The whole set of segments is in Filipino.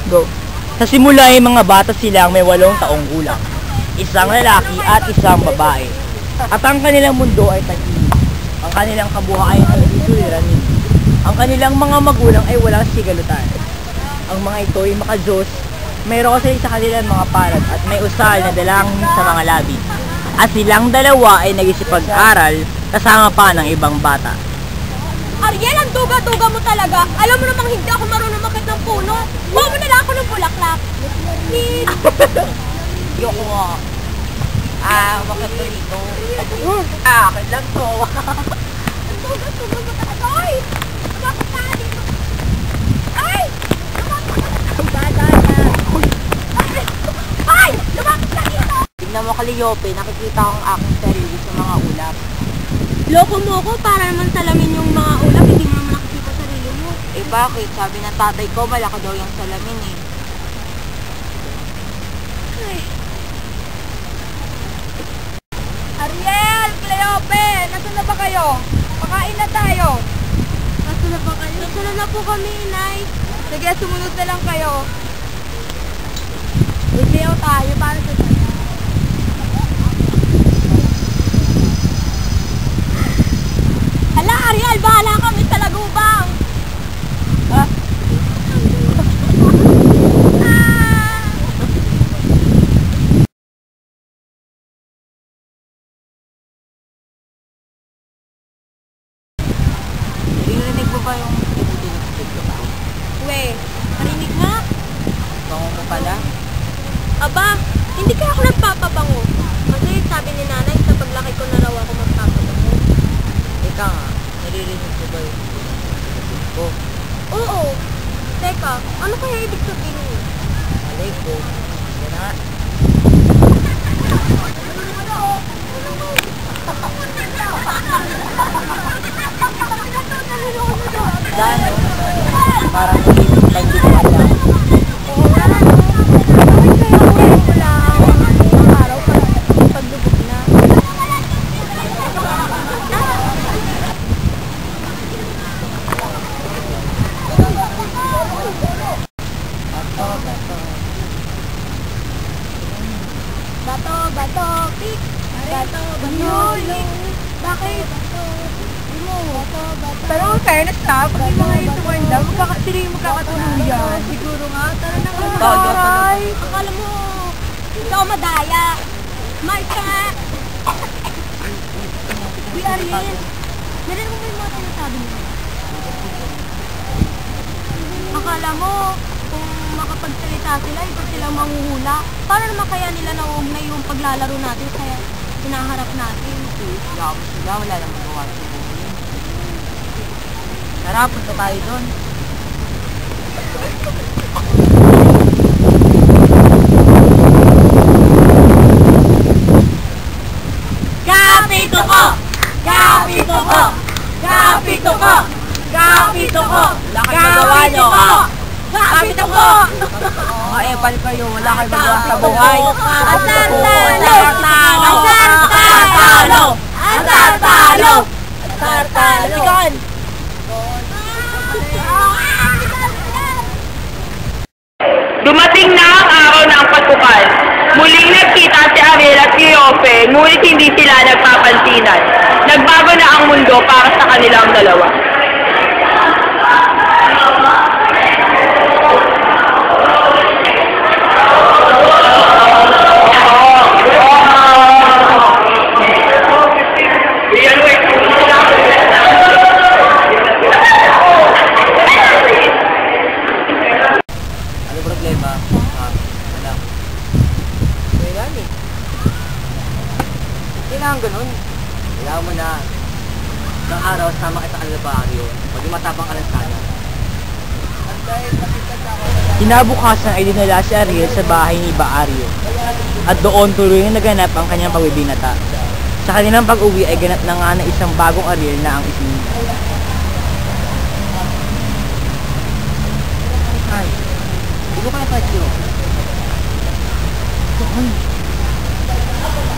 Go. Sa simula ay mga bata silang may 8 taong gulang. Isang lalaki at isang babae. At ang kanilang mundo ay tahimik. Ang kanilang kabuhayan ay suliranin. Ang kanilang mga magulang ay walang sigalutan. Ang mga ito ay makajos, may rosary sa kanilang mga palad at may usal na dalangin sa mga labi. At silang dalawa ay nagsipag-aral kasama pa ng ibang bata. Ariel, ang duga-duga mo talaga. Alam mo namang hindi ako marunong makit ng puno. Huwag mo na lang ako ng bulaklak. Please. Yoko nga. Bakit to dito? Akin lang to. Ang duga-duga mo talaga. Ay! Lumapit ka dito. Ay! Lumapit ka. Ay! Lumapit ka dito. Tignan mo Calliope, nakikita ko ang aking sarili sa mga ulap. Loko mo ko para naman salamin yung mga ulap. Hindi mo naman nakikita sarili mo. Eh bakit? Sabi ng tatay ko, malaki daw yung salamin eh. Ay. Ariel! Cleope! Nasaan na ba kayo? Pakain na tayo. Nasaan na ba kayo? Nasaan na po kami, Inay. Sige, sumunod na lang kayo. Biglayo tayo para sa tayo. Hala, Ariel! Bahala kami sa lagubang! Ha? Narinig mo ba yung pinag-pinag-pinag ko? We, marinig nga. Bango mo pala? Aba, hindi kaya ako nagpapabango. Kasi sabi ni nanay, sa paglaki ko na raw ako magpapabango. Ika nga, naririnig mo ba yung pinag-pinag ko? Oo. Teka, ano kaya ibig sabihin niyo? Malay ko. Yan na. Dano, parang ulit lang din pala. Oo nga. Bakit kaya wala ang araw paglubog na? Bato, pik. Bato, bakit? Pero ang fairness na, pag yung mga ito mo hindi, sila yung magkakatuluyan. Siguro nga, tara na ka mag-aray. Akala mo, hindi ako madaya. Mais ka nga. Uy, Ariel, narinig mo ba yung mga sinasabi mo? Akala mo, kung makapagsalita sila, ito silang manghuhula. Paano naman kaya nila nauugnay yung paglalaro natin kaya hinaharap natin? Sila, wala nang magawa sa buhay. Tara, punta tayo doon. Kapito ko! Kapito ko! Kapito ko! Kapito ko! Wala kayo magawa nyo! Kapito ko! Mga epal kayo, wala kayo magawa sa buhay. Asar talo! Asar talo! Asar talo! Asar talo! Sigan! Dumating na ang araw ng pagkukal. Muling nagkita si Ariel at Cleope, ngunit hindi sila nagpapansinan. Nagbago na ang mundo para sa kanilang dalawa. Ano problema? Wala. Kaya eh. Kailangan ganun. Kailangan mo na ng araw sama kita albaryo. Maging matapang ka lang sana. Kinabukasan ay dinala si Ariel sa bahay ni Baario. At doon tuloy na naganap ang kanyang pagbibinata. Sa kanilang pag-uwi ay ganap na nga na isang bagong Ariel na ang isang. Ay, hindi ko kaya touch yun. Doon.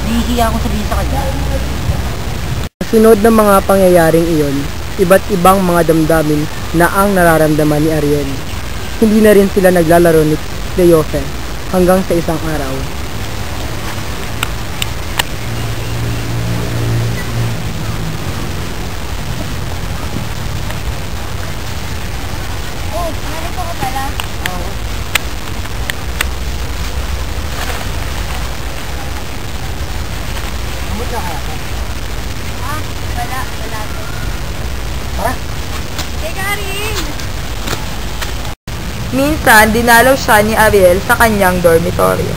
Nahihiya ako sabihin sa kanya. Sunod ng mga pangyayaring iyon, iba't ibang mga damdamin na ang nararamdaman ni Ariel. hindi na rin sila naglalaro ni Cleofe hanggang sa isang araw. Oh, narito ka pala. Amot na kaya ka? Ah, wala to. Tara! Teka rin! Minsan, dinalaw siya ni Ariel sa kanyang dormitoryo.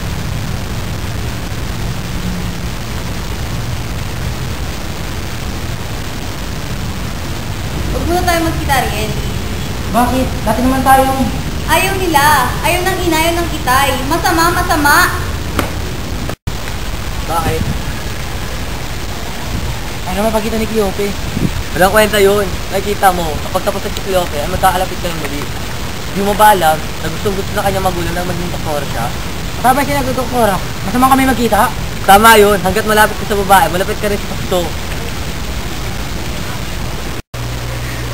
Huwag muna tayo magkita rin. Bakit? Dati naman tayong... Ayaw nila. Ayaw ng ina, ayaw ng kitay. Masama, masama. Bakit? Ano naman pagkita ni Cleofe? Walang kwenta yun. Nakikita mo, kapag tapos ang si Cleofe, ay magkakalapit ka ng muli. Hindi mo ba alam na gusto na kanyang magulang na maging doktor siya? Tama siya nagdodoktora. Masama kami magkita. Tama yun, hanggat malapit ka sa babae, malapit ka rin sa gusto.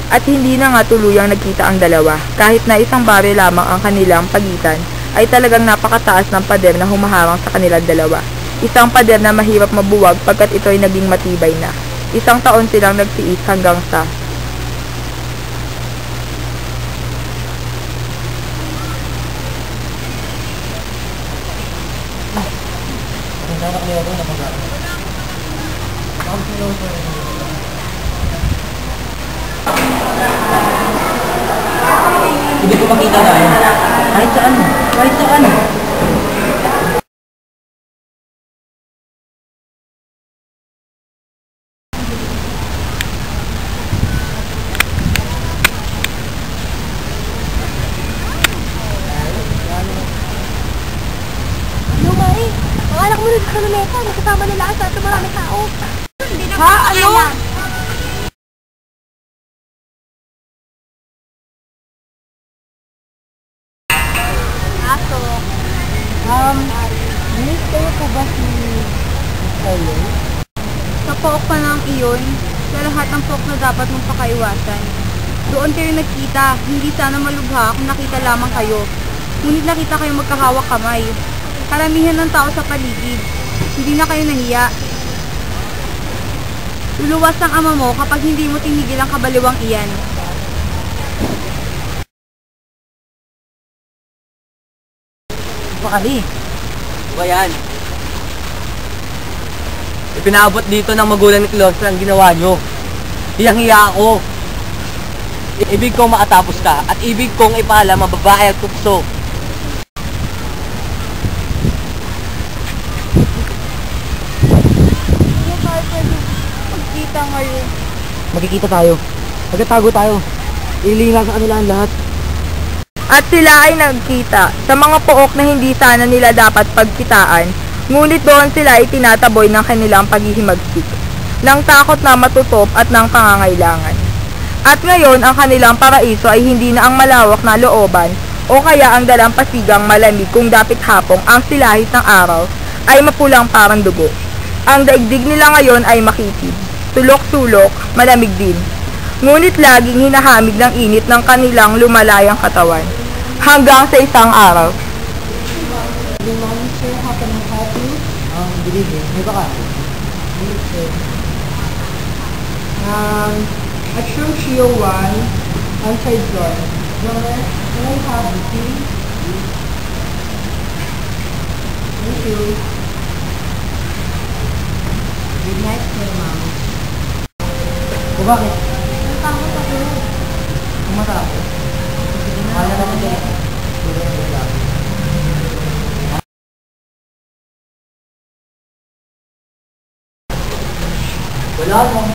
At hindi na nga tuluyang nagkita ang dalawa. Kahit na isang baryo lamang ang kanilang pagitan, ay talagang napakataas ng pader na humaharang sa kanilang dalawa. Isang pader na mahirap mabuwag pagkat ito'y naging matibay na. Isang taon silang nagtiis hanggang sa Hindi ko makita na yun. Kahit saan. Kahit saan. Ano, Mari? Akala ko mo rin sa luneta. Nakasama nila asa at marami tao. Ha? Ano? Aso. Miss kayo po ba si Ariel? Sa pook pa ng iyon, sa lahat ng pook na dapat mong pakaiwasan. Doon kayo nagkita, hindi sana malubha kung nakita lamang kayo. Ngunit nakita kayo magkahawak kamay. Karamihan ng tao sa paligid. Hindi na kayo nahiya. Luluwas ang ama mo kapag hindi mo tinigil ang kabaliwang iyan. Bakali. Ba yan? Ipinaabot dito ng magulang ni Cleofe ang ginawa nyo. Hiyang-hiya ako. Ibig kong makatapos ka at ibig kong ipaalam ang babae at tukso. Hindi tayo pwede magkita ngayon. Magkikita tayo. Magtatago tayo. Ilingan sa kanila ang lahat. At sila ay nagkita sa mga pook na hindi sana nila dapat pagkitaan, ngunit doon sila ay tinataboy ng kanilang paghihimagsik, ng takot na matutop at ng pangangailangan. At ngayon ang kanilang paraiso ay hindi na ang malawak na looban o kaya ang dalampasigang malamig kung dapit hapong ang silahis ng araw ay mapulang parang dugo. Ang daigdig nila ngayon ay makitid, sulok-sulok, malamig din. Ngunit laging hinahamig ng init ng kanilang lumalayang katawan. Hanggang sa isang araw. Bilibin. May baka? At sure Shio 1, outside floor. Can I have the key? Thank you. Good night, sir, ma'am. O bakit? Nagtanggol ako. Kumata ako. Kaya naman din. Wala akong